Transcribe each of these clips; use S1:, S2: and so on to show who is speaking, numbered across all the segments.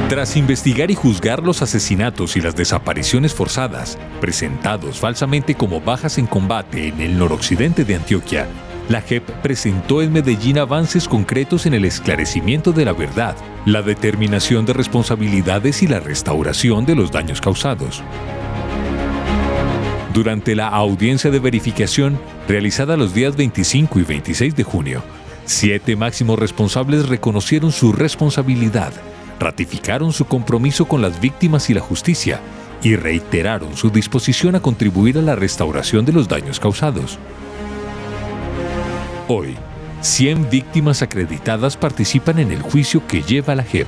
S1: Tras investigar y juzgar los asesinatos y las desapariciones forzadas, presentados falsamente como bajas en combate en el noroccidente de Antioquia, la JEP presentó en Medellín avances concretos en el esclarecimiento de la verdad, la determinación de responsabilidades y la restauración de los daños causados. Durante la audiencia de verificación, realizada los días 25 y 26 de junio, 7 máximos responsables reconocieron su responsabilidad, ratificaron su compromiso con las víctimas y la justicia y reiteraron su disposición a contribuir a la restauración de los daños causados. Hoy, 100 víctimas acreditadas participan en el juicio que lleva la JEP.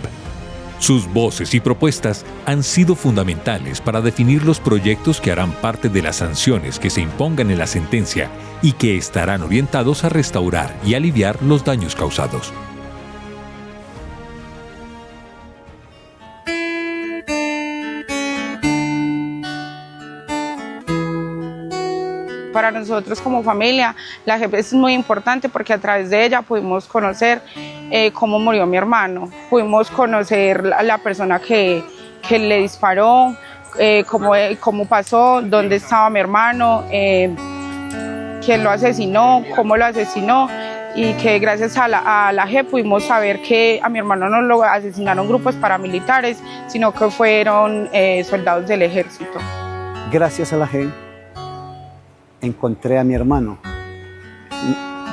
S1: Sus voces y propuestas han sido fundamentales para definir los proyectos que harán parte de las sanciones que se impongan en la sentencia y que estarán orientados a restaurar y aliviar los daños causados.
S2: Para nosotros como familia, la JEP es muy importante porque a través de ella pudimos conocer cómo murió mi hermano, pudimos conocer a la persona que le disparó, cómo pasó, dónde estaba mi hermano, quién lo asesinó, cómo lo asesinó, y que gracias a la JEP pudimos saber que a mi hermano no lo asesinaron grupos paramilitares, sino que fueron soldados del ejército.
S3: Gracias a la JEP encontré a mi hermano.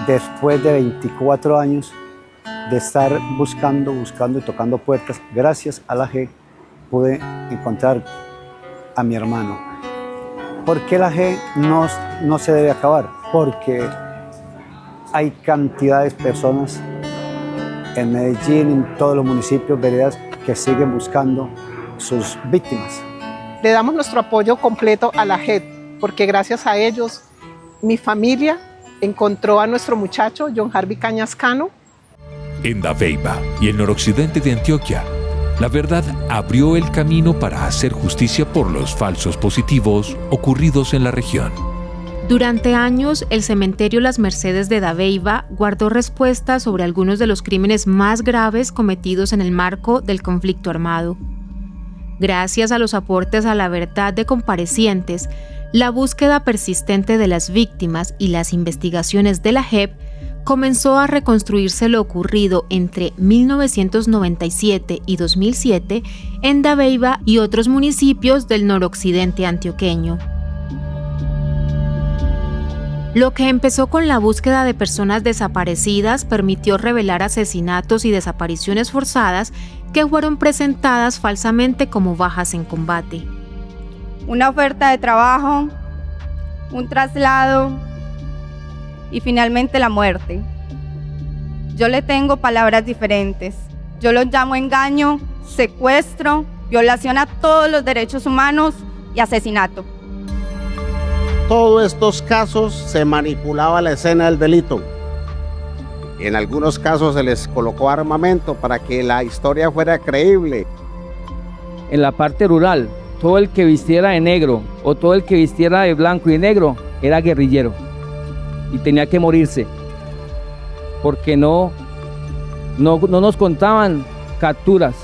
S3: Después de 24 años de estar buscando y tocando puertas, gracias a la JEP pude encontrar a mi hermano. ¿Por qué la JEP no se debe acabar? Porque hay cantidades de personas en Medellín, en todos los municipios, veredas, que siguen buscando sus víctimas.
S4: Le damos nuestro apoyo completo a la JEP, porque gracias a ellos mi familia encontró a nuestro muchacho John Harvey Cañas Cano.
S1: En Dabeiba y el noroccidente de Antioquia, la verdad abrió el camino para hacer justicia por los falsos positivos ocurridos en la región.
S5: Durante años, el cementerio Las Mercedes de Dabeiba guardó respuestas sobre algunos de los crímenes más graves cometidos en el marco del conflicto armado. Gracias a los aportes a la verdad de comparecientes, la búsqueda persistente de las víctimas y las investigaciones de la JEP comenzó a reconstruirse lo ocurrido entre 1997 y 2007 en Dabeiba y otros municipios del noroccidente antioqueño. Lo que empezó con la búsqueda de personas desaparecidas permitió revelar asesinatos y desapariciones forzadas que fueron presentadas falsamente como bajas en combate.
S6: Una oferta de trabajo, un traslado y finalmente la muerte. Yo le tengo palabras diferentes. Yo los llamo engaño, secuestro, violación a todos los derechos humanos y asesinato.
S7: Todos estos casos se manipulaba la escena del delito. En algunos casos se les colocó armamento para que la historia fuera creíble.
S8: En la parte rural, todo el que vistiera de negro o todo el que vistiera de blanco y negro era guerrillero y tenía que morirse, porque no nos contaban capturas,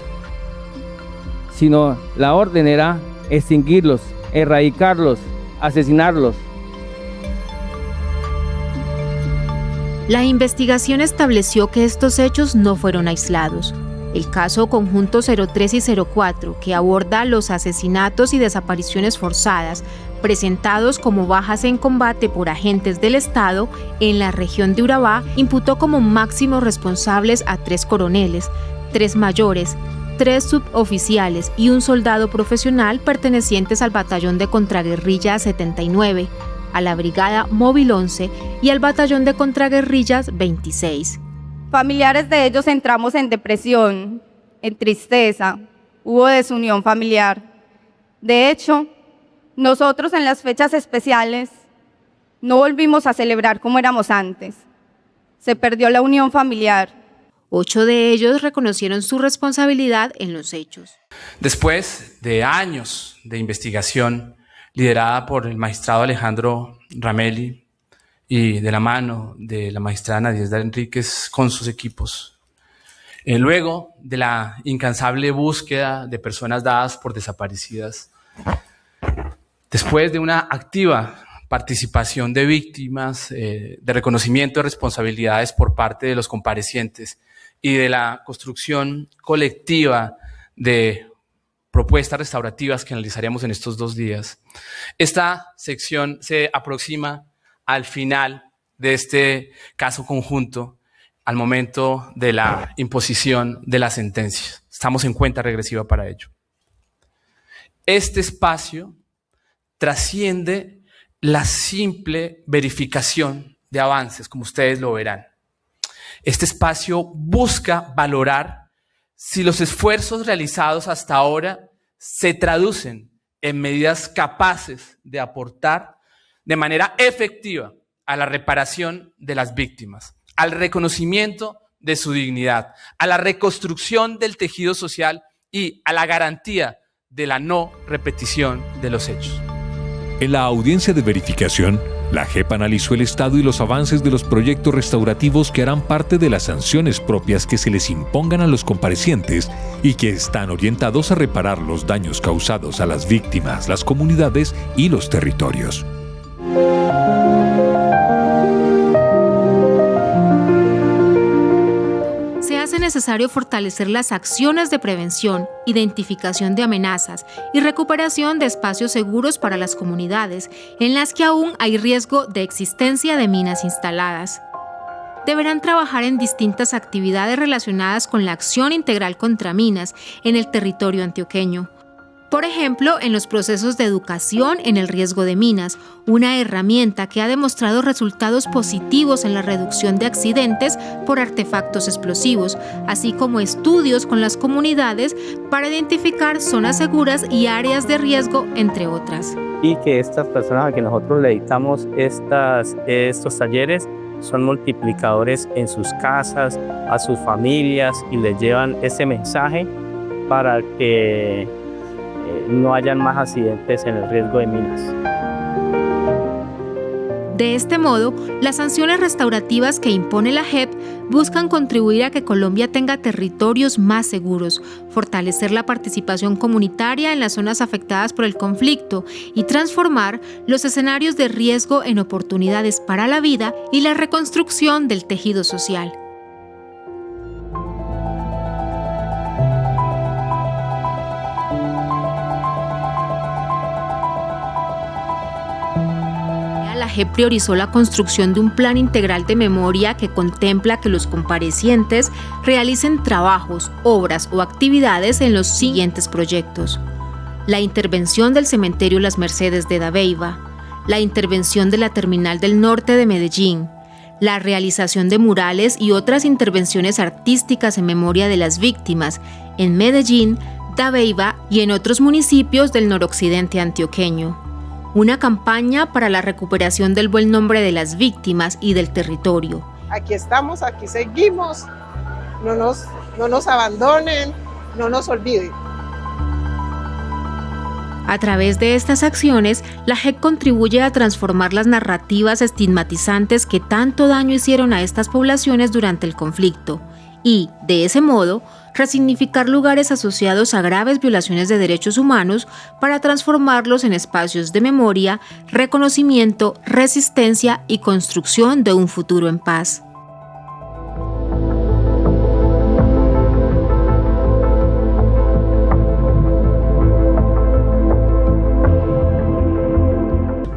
S8: sino la orden era extinguirlos, erradicarlos, asesinarlos.
S5: La investigación estableció que estos hechos no fueron aislados. El caso Conjunto 03 y 04, que aborda los asesinatos y desapariciones forzadas presentados como bajas en combate por agentes del Estado en la región de Urabá, imputó como máximos responsables a 3 coroneles, 3 mayores, 3 suboficiales y un soldado profesional pertenecientes al Batallón de Contraguerrilla 79, a la Brigada Móvil 11 y al Batallón de Contraguerrillas 26.
S6: Familiares de ellos entramos en depresión, en tristeza, hubo desunión familiar. De hecho, nosotros en las fechas especiales no volvimos a celebrar como éramos antes. Se perdió la unión familiar.
S5: 8 de ellos reconocieron su responsabilidad en los hechos.
S9: Después de años de investigación, liderada por el magistrado Alejandro Ramelli y de la mano de la magistrada Nadiesda Enríquez con sus equipos. Luego de la incansable búsqueda de personas dadas por desaparecidas, después de una activa participación de víctimas, de reconocimiento de responsabilidades por parte de los comparecientes y de la construcción colectiva de propuestas restaurativas que analizaremos en estos 2 días, esta sección se aproxima al final de este caso conjunto, al momento de la imposición de la sentencia. Estamos en cuenta regresiva para ello. Este espacio trasciende la simple verificación de avances, como ustedes lo verán. Este espacio busca valorar si los esfuerzos realizados hasta ahora se traducen en medidas capaces de aportar de manera efectiva a la reparación de las víctimas, al reconocimiento de su dignidad, a la reconstrucción del tejido social y a la garantía de la no repetición de los hechos.
S1: En la audiencia de verificación, la JEP analizó el estado y los avances de los proyectos restaurativos que harán parte de las sanciones propias que se les impongan a los comparecientes y que están orientados a reparar los daños causados a las víctimas, las comunidades y los territorios.
S5: Es necesario fortalecer las acciones de prevención, identificación de amenazas y recuperación de espacios seguros para las comunidades en las que aún hay riesgo de existencia de minas instaladas. Deberán trabajar en distintas actividades relacionadas con la acción integral contra minas en el territorio antioqueño. Por ejemplo, en los procesos de educación en el riesgo de minas, una herramienta que ha demostrado resultados positivos en la reducción de accidentes por artefactos explosivos, así como estudios con las comunidades para identificar zonas seguras y áreas de riesgo, entre otras.
S10: Y que estas personas a que nosotros le dictamos estos talleres son multiplicadores en sus casas, a sus familias, y les llevan ese mensaje para que no hayan más accidentes en el riesgo de minas.
S5: De este modo, las sanciones restaurativas que impone la JEP buscan contribuir a que Colombia tenga territorios más seguros, fortalecer la participación comunitaria en las zonas afectadas por el conflicto y transformar los escenarios de riesgo en oportunidades para la vida y la reconstrucción del tejido social. La JEP priorizó la construcción de un plan integral de memoria que contempla que los comparecientes realicen trabajos, obras o actividades en los siguientes proyectos: la intervención del cementerio Las Mercedes de Dabeiba, la intervención de la Terminal del Norte de Medellín, la realización de murales y otras intervenciones artísticas en memoria de las víctimas en Medellín, Dabeiba y en otros municipios del noroccidente antioqueño. Una campaña para la recuperación del buen nombre de las víctimas y del territorio.
S4: Aquí estamos, aquí seguimos, no nos abandonen, no nos olviden.
S5: A través de estas acciones, la JEP contribuye a transformar las narrativas estigmatizantes que tanto daño hicieron a estas poblaciones durante el conflicto y, de ese modo, resignificar lugares asociados a graves violaciones de derechos humanos para transformarlos en espacios de memoria, reconocimiento, resistencia y construcción de un futuro en paz.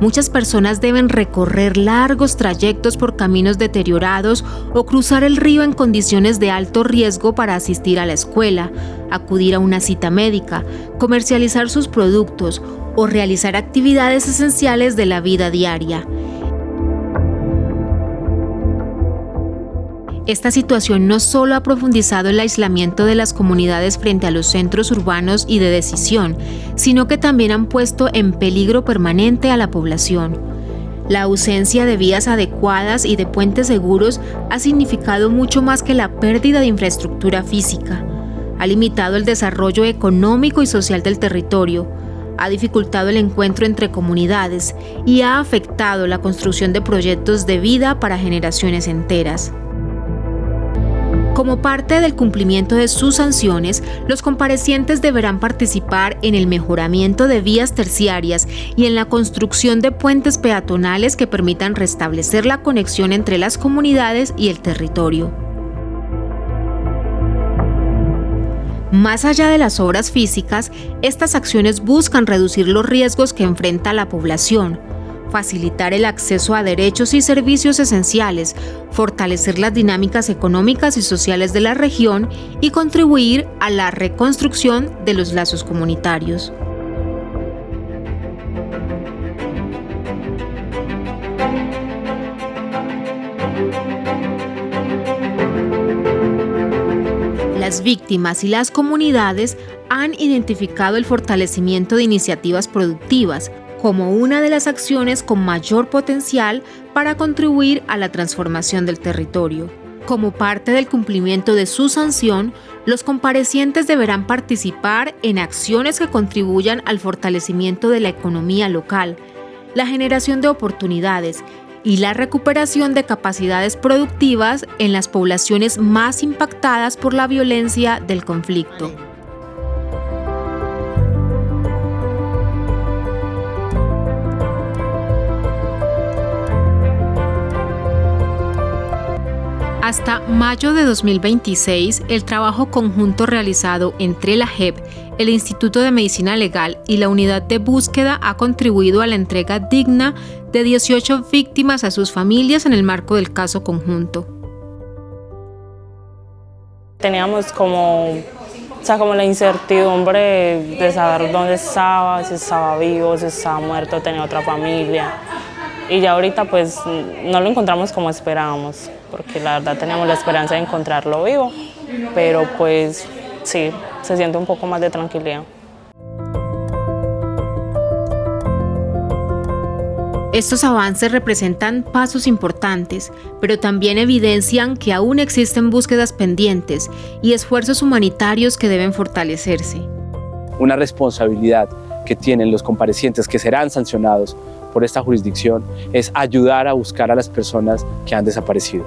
S5: Muchas personas deben recorrer largos trayectos por caminos deteriorados o cruzar el río en condiciones de alto riesgo para asistir a la escuela, acudir a una cita médica, comercializar sus productos o realizar actividades esenciales de la vida diaria. Esta situación no solo ha profundizado el aislamiento de las comunidades frente a los centros urbanos y de decisión, sino que también han puesto en peligro permanente a la población. La ausencia de vías adecuadas y de puentes seguros ha significado mucho más que la pérdida de infraestructura física. Ha limitado el desarrollo económico y social del territorio, ha dificultado el encuentro entre comunidades y ha afectado la construcción de proyectos de vida para generaciones enteras. Como parte del cumplimiento de sus sanciones, los comparecientes deberán participar en el mejoramiento de vías terciarias y en la construcción de puentes peatonales que permitan restablecer la conexión entre las comunidades y el territorio. Más allá de las obras físicas, estas acciones buscan reducir los riesgos que enfrenta la población, facilitar el acceso a derechos y servicios esenciales, fortalecer las dinámicas económicas y sociales de la región y contribuir a la reconstrucción de los lazos comunitarios. Las víctimas y las comunidades han identificado el fortalecimiento de iniciativas productivas como una de las acciones con mayor potencial para contribuir a la transformación del territorio. Como parte del cumplimiento de su sanción, los comparecientes deberán participar en acciones que contribuyan al fortalecimiento de la economía local, la generación de oportunidades y la recuperación de capacidades productivas en las poblaciones más impactadas por la violencia del conflicto. Hasta mayo de 2026, el trabajo conjunto realizado entre la JEP, el Instituto de Medicina Legal y la Unidad de Búsqueda ha contribuido a la entrega digna de 18 víctimas a sus familias en el marco del caso conjunto.
S11: Teníamos como la incertidumbre de saber dónde estaba, si estaba vivo, si estaba muerto, tenía otra familia. Y ya ahorita pues no lo encontramos como esperábamos, porque la verdad teníamos la esperanza de encontrarlo vivo, pero pues sí, se siente un poco más de tranquilidad.
S5: Estos avances representan pasos importantes, pero también evidencian que aún existen búsquedas pendientes y esfuerzos humanitarios que deben fortalecerse.
S10: Una responsabilidad que tienen los comparecientes que serán sancionados por esta jurisdicción es ayudar a buscar a las personas que han desaparecido.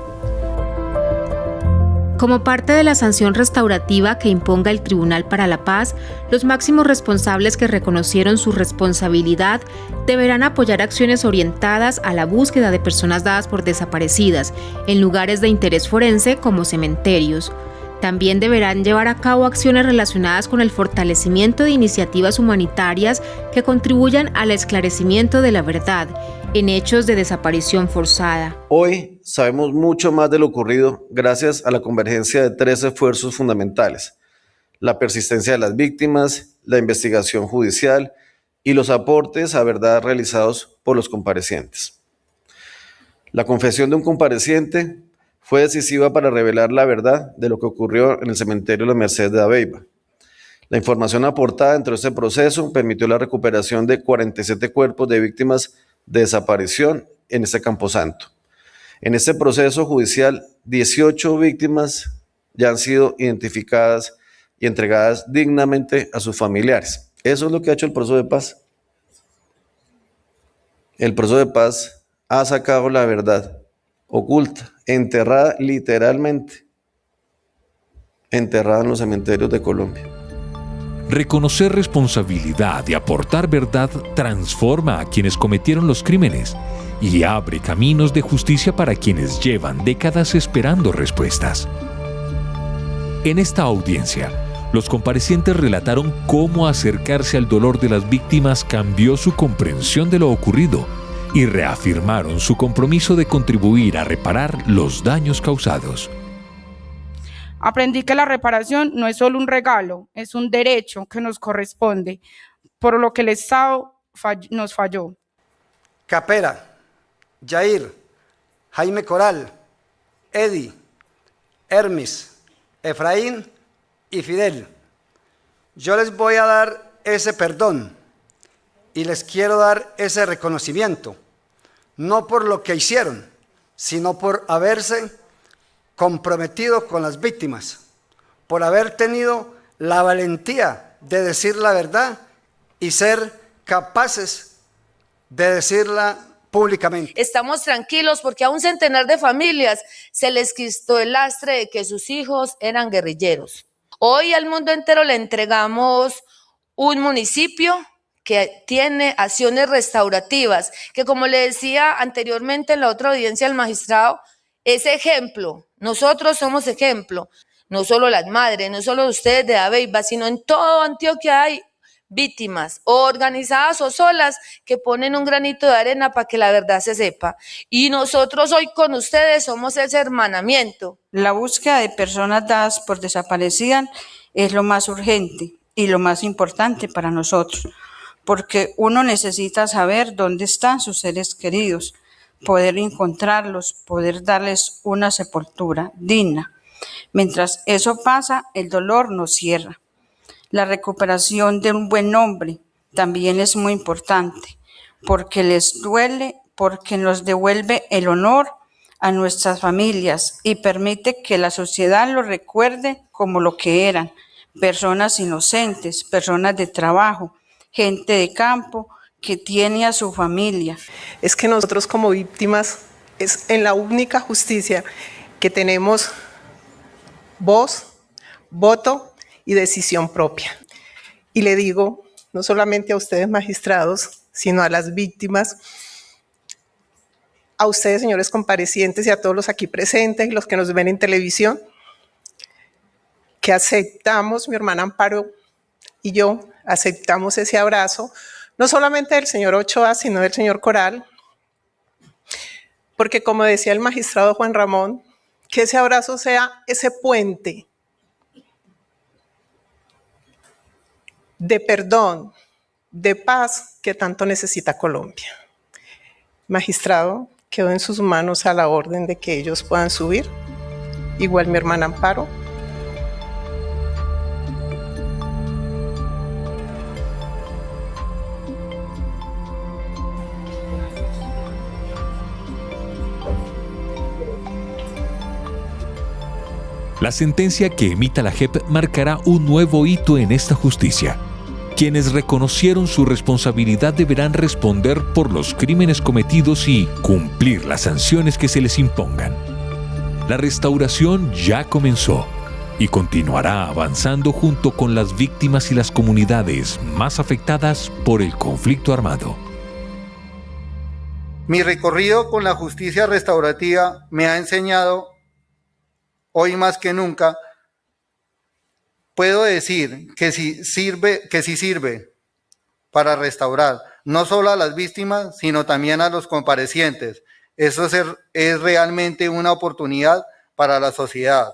S5: Como parte de la sanción restaurativa que imponga el Tribunal para la Paz, los máximos responsables que reconocieron su responsabilidad deberán apoyar acciones orientadas a la búsqueda de personas dadas por desaparecidas en lugares de interés forense como cementerios. También deberán llevar a cabo acciones relacionadas con el fortalecimiento de iniciativas humanitarias que contribuyan al esclarecimiento de la verdad en hechos de desaparición forzada.
S12: Hoy sabemos mucho más de lo ocurrido gracias a la convergencia de 3 esfuerzos fundamentales: la persistencia de las víctimas, la investigación judicial y los aportes a verdad realizados por los comparecientes. La confesión de un compareciente fue decisiva para revelar la verdad de lo que ocurrió en el cementerio de la Merced de Dabeiba. La información aportada dentro de este proceso permitió la recuperación de 47 cuerpos de víctimas de desaparición en este camposanto. En este proceso judicial, 18 víctimas ya han sido identificadas y entregadas dignamente a sus familiares. Eso es lo que ha hecho el proceso de paz. El proceso de paz ha sacado la verdad oculta, enterrada literalmente, enterrada en los cementerios de Colombia.
S1: Reconocer responsabilidad y aportar verdad transforma a quienes cometieron los crímenes y abre caminos de justicia para quienes llevan décadas esperando respuestas. En esta audiencia, los comparecientes relataron cómo acercarse al dolor de las víctimas cambió su comprensión de lo ocurrido y reafirmaron su compromiso de contribuir a reparar los daños causados.
S2: Aprendí que la reparación no es solo un regalo, es un derecho que nos corresponde, por lo que el Estado nos falló.
S13: Capera, Jair, Jaime Coral, Eddie, Hermes, Efraín y Fidel. Yo les voy a dar ese perdón y les quiero dar ese reconocimiento, no por lo que hicieron, sino por haberse comprometido con las víctimas, por haber tenido la valentía de decir la verdad y ser capaces de decirla públicamente.
S14: Estamos tranquilos porque a un centenar de familias se les quitó el lastre de que sus hijos eran guerrilleros. Hoy al mundo entero le entregamos un municipio que tiene acciones restaurativas, que como le decía anteriormente en la otra audiencia al magistrado, es ejemplo. Nosotros somos ejemplo. No solo las madres, no solo ustedes de Dabeiba, sino en todo Antioquia hay víctimas, o organizadas o solas, que ponen un granito de arena para que la verdad se sepa. Y nosotros hoy con ustedes somos ese hermanamiento.
S15: La búsqueda de personas dadas por desaparecidas es lo más urgente y lo más importante para nosotros, porque uno necesita saber dónde están sus seres queridos, poder encontrarlos, poder darles una sepultura digna. Mientras eso pasa, el dolor nos cierra. La recuperación de un buen nombre también es muy importante, porque les duele, porque nos devuelve el honor a nuestras familias y permite que la sociedad lo recuerde como lo que eran, personas inocentes, personas de trabajo, gente de campo que tiene a su familia.
S4: Es que nosotros como víctimas es en la única justicia que tenemos voz, voto y decisión propia. Y le digo, no solamente a ustedes magistrados, sino a las víctimas, a ustedes señores comparecientes y a todos los aquí presentes y los que nos ven en televisión, que aceptamos, mi hermana Amparo y yo, aceptamos ese abrazo, no solamente del señor Ochoa, sino del señor Coral, porque como decía el magistrado Juan Ramón, que ese abrazo sea ese puente de perdón, de paz que tanto necesita Colombia. Magistrado, quedó en sus manos a la orden de que ellos puedan subir. Igual mi hermana Amparo.
S1: La sentencia que emita la JEP marcará un nuevo hito en esta justicia. Quienes reconocieron su responsabilidad deberán responder por los crímenes cometidos y cumplir las sanciones que se les impongan. La restauración ya comenzó y continuará avanzando junto con las víctimas y las comunidades más afectadas por el conflicto armado.
S16: Mi recorrido con la justicia restaurativa me ha enseñado, hoy más que nunca, puedo decir que sí sirve para restaurar no solo a las víctimas, sino también a los comparecientes. Eso es realmente una oportunidad para la sociedad.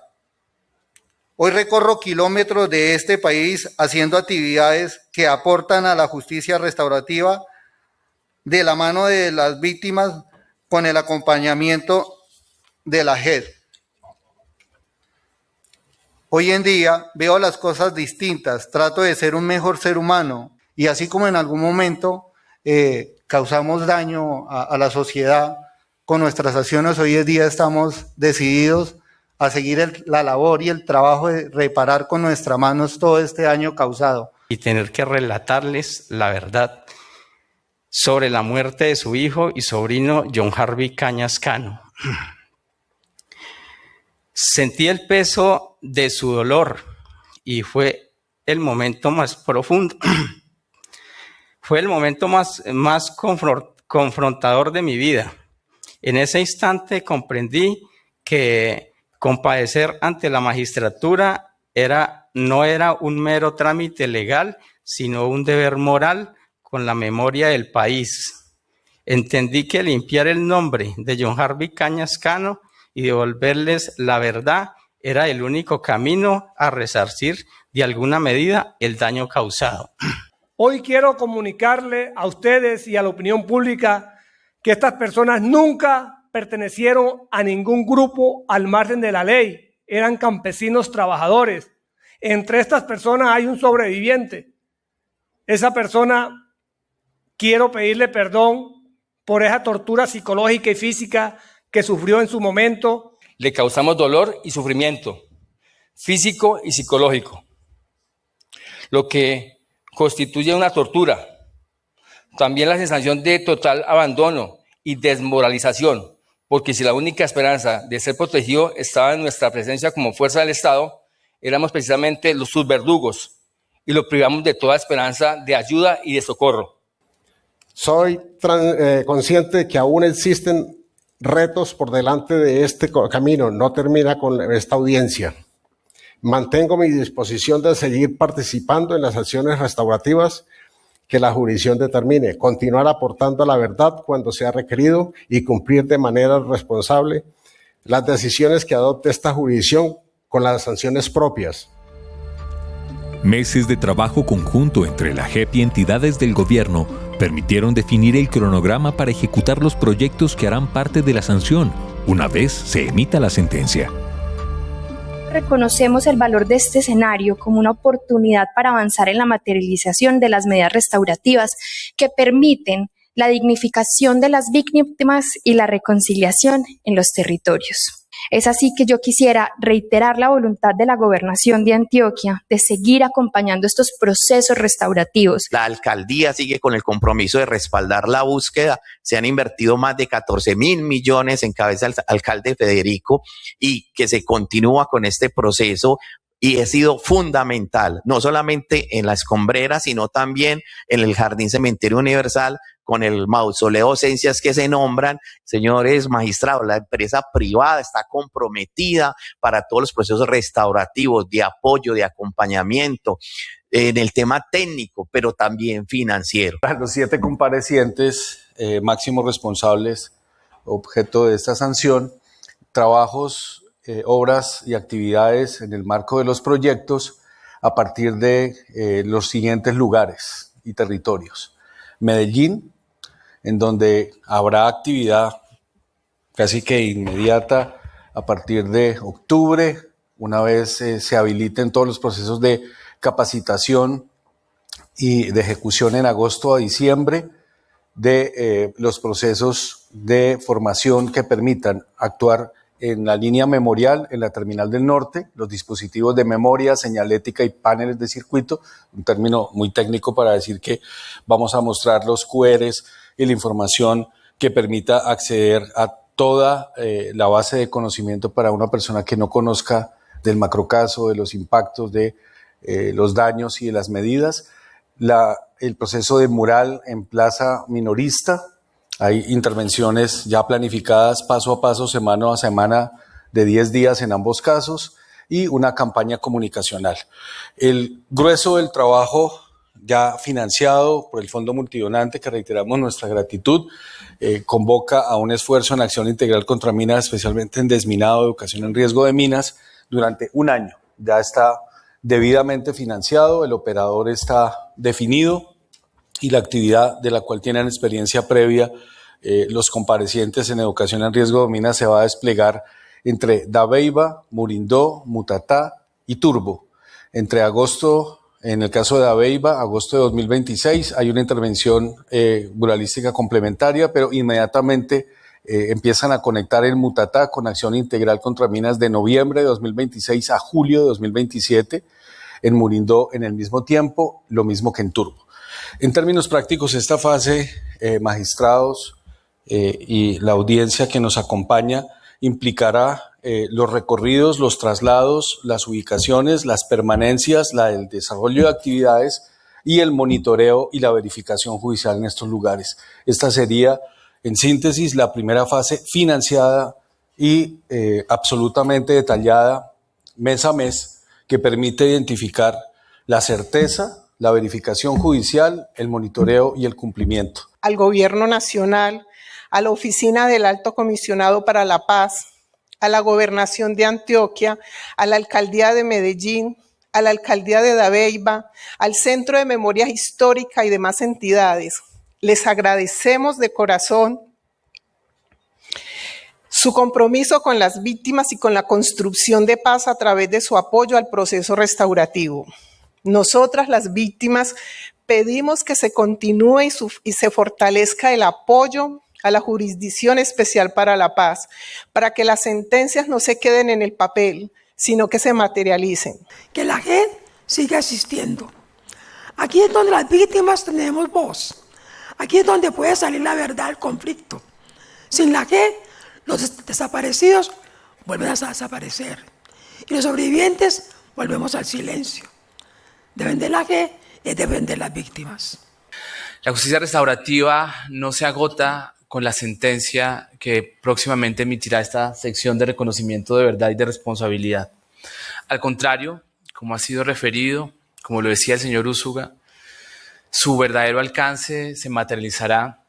S16: Hoy recorro kilómetros de este país haciendo actividades que aportan a la justicia restaurativa de la mano de las víctimas con el acompañamiento de la JEP. Hoy en día veo las cosas distintas, trato de ser un mejor ser humano y así como en algún momento causamos daño a la sociedad con nuestras acciones, hoy en día estamos decididos a seguir la labor y el trabajo de reparar con nuestras manos todo este daño causado.
S17: Y tener que relatarles la verdad sobre la muerte de su hijo y sobrino John Harvey Cañas Cano. Sentí el peso de su dolor y fue el momento más profundo. Fue el momento más confrontador de mi vida. En ese instante comprendí que comparecer ante la magistratura no era un mero trámite legal, sino un deber moral con la memoria del país. Entendí que limpiar el nombre de John Harvey Cañas Cano y devolverles la verdad era el único camino a resarcir de alguna medida el daño causado.
S18: Hoy quiero comunicarle a ustedes y a la opinión pública que estas personas nunca pertenecieron a ningún grupo al margen de la ley. Eran campesinos trabajadores. Entre estas personas hay un sobreviviente. Esa persona, quiero pedirle perdón por esa tortura psicológica y física que sufrió en su momento.
S8: Le causamos dolor y sufrimiento físico y psicológico, lo que constituye una tortura. También la sensación de total abandono y desmoralización, porque si la única esperanza de ser protegido estaba en nuestra presencia como fuerza del Estado, éramos precisamente sus verdugos y lo privamos de toda esperanza de ayuda y de socorro.
S7: Soy consciente de que aún existen retos por delante de este camino, no termina con esta audiencia. Mantengo mi disposición de seguir participando en las acciones restaurativas que la jurisdicción determine, continuar aportando a la verdad cuando sea requerido y cumplir de manera responsable las decisiones que adopte esta jurisdicción con las sanciones propias.
S1: Meses de trabajo conjunto entre la JEP y entidades del gobierno permitieron definir el cronograma para ejecutar los proyectos que harán parte de la sanción una vez se emita la sentencia.
S19: Reconocemos el valor de este escenario como una oportunidad para avanzar en la materialización de las medidas restaurativas que permiten la dignificación de las víctimas y la reconciliación en los territorios. Es así que yo quisiera reiterar la voluntad de la Gobernación de Antioquia de seguir acompañando estos procesos restaurativos.
S20: La alcaldía sigue con el compromiso de respaldar la búsqueda. Se han invertido más de 14.000 millones en cabeza del alcalde Federico y que se continúa con este proceso. Y ha sido fundamental, no solamente en la escombrera, sino también en el Jardín Cementerio Universal, con el mausoleo Esencias que se nombran. Señores magistrados, la empresa privada está comprometida para todos los procesos restaurativos, de apoyo, de acompañamiento, en el tema técnico, pero también financiero.
S21: Los 7 comparecientes máximos responsables, objeto de esta sanción, trabajos, obras y actividades en el marco de los proyectos a partir de los siguientes lugares y territorios. Medellín, en donde habrá actividad casi que inmediata a partir de octubre, una vez se habiliten todos los procesos de capacitación y de ejecución en agosto a diciembre de los procesos de formación que permitan actuar en la línea memorial, en la Terminal del Norte, los dispositivos de memoria, señalética y paneles de circuito, un término muy técnico para decir que vamos a mostrar los QRs y la información que permita acceder a toda la base de conocimiento para una persona que no conozca del macrocaso, de los impactos, de los daños y de las medidas. El proceso de mural en Plaza Minorista. Hay intervenciones ya planificadas paso a paso, semana a semana, de 10 días en ambos casos, y una campaña comunicacional. El grueso del trabajo ya financiado por el Fondo Multidonante, que reiteramos nuestra gratitud, convoca a un esfuerzo en acción integral contra minas, especialmente en desminado, educación en riesgo de minas, durante un año. Ya está debidamente financiado, el operador está definido, y la actividad de la cual tienen experiencia previa los comparecientes en educación en riesgo de minas se va a desplegar entre Dabeiba, Murindó, Mutatá y Turbo. Entre agosto, en el caso de Dabeiba, agosto de 2026, hay una intervención muralística complementaria, pero inmediatamente empiezan a conectar el Mutatá con acción integral contra minas de noviembre de 2026 a julio de 2027, en Murindó en el mismo tiempo, lo mismo que en Turbo. En términos prácticos, esta fase, magistrados y la audiencia que nos acompaña, implicará los recorridos, los traslados, las ubicaciones, las permanencias, el desarrollo de actividades y el monitoreo y la verificación judicial en estos lugares. Esta sería, en síntesis, la primera fase financiada y absolutamente detallada, mes a mes, que permite identificar la certeza, la verificación judicial, el monitoreo y el cumplimiento.
S4: Al Gobierno Nacional, a la Oficina del Alto Comisionado para la Paz, a la Gobernación de Antioquia, a la Alcaldía de Medellín, a la Alcaldía de Dabeiba, al Centro de Memoria Histórica y demás entidades. Les agradecemos de corazón su compromiso con las víctimas y con la construcción de paz a través de su apoyo al proceso restaurativo. Nosotras, las víctimas, pedimos que se continúe y se fortalezca el apoyo a la Jurisdicción Especial para la Paz, para que las sentencias no se queden en el papel, sino que se materialicen.
S22: Que la gente siga asistiendo. Aquí es donde las víctimas tenemos voz.
S3: Aquí es donde puede salir la verdad del conflicto. Sin la G, los desaparecidos vuelven a desaparecer y los sobrevivientes volvemos al silencio. Defender la G es defender las víctimas.
S9: La justicia restaurativa no se agota con la sentencia que próximamente emitirá esta sección de reconocimiento de verdad y de responsabilidad. Al contrario, como ha sido referido, como lo decía el señor Úsuga, su verdadero alcance se materializará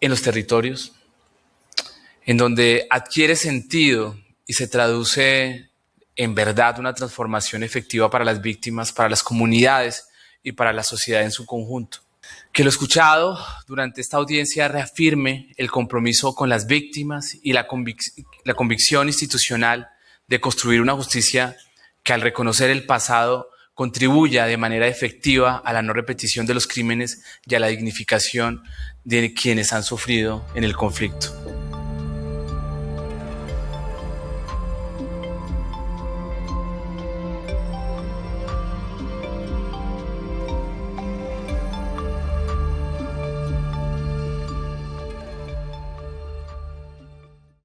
S9: en los territorios, en donde adquiere sentido y se traduce en verdad una transformación efectiva para las víctimas, para las comunidades y para la sociedad en su conjunto. Que lo escuchado durante esta audiencia reafirme el compromiso con las víctimas y la convicción institucional de construir una justicia que al reconocer el pasado contribuya de manera efectiva a la no repetición de los crímenes y a la dignificación de quienes han sufrido en el conflicto.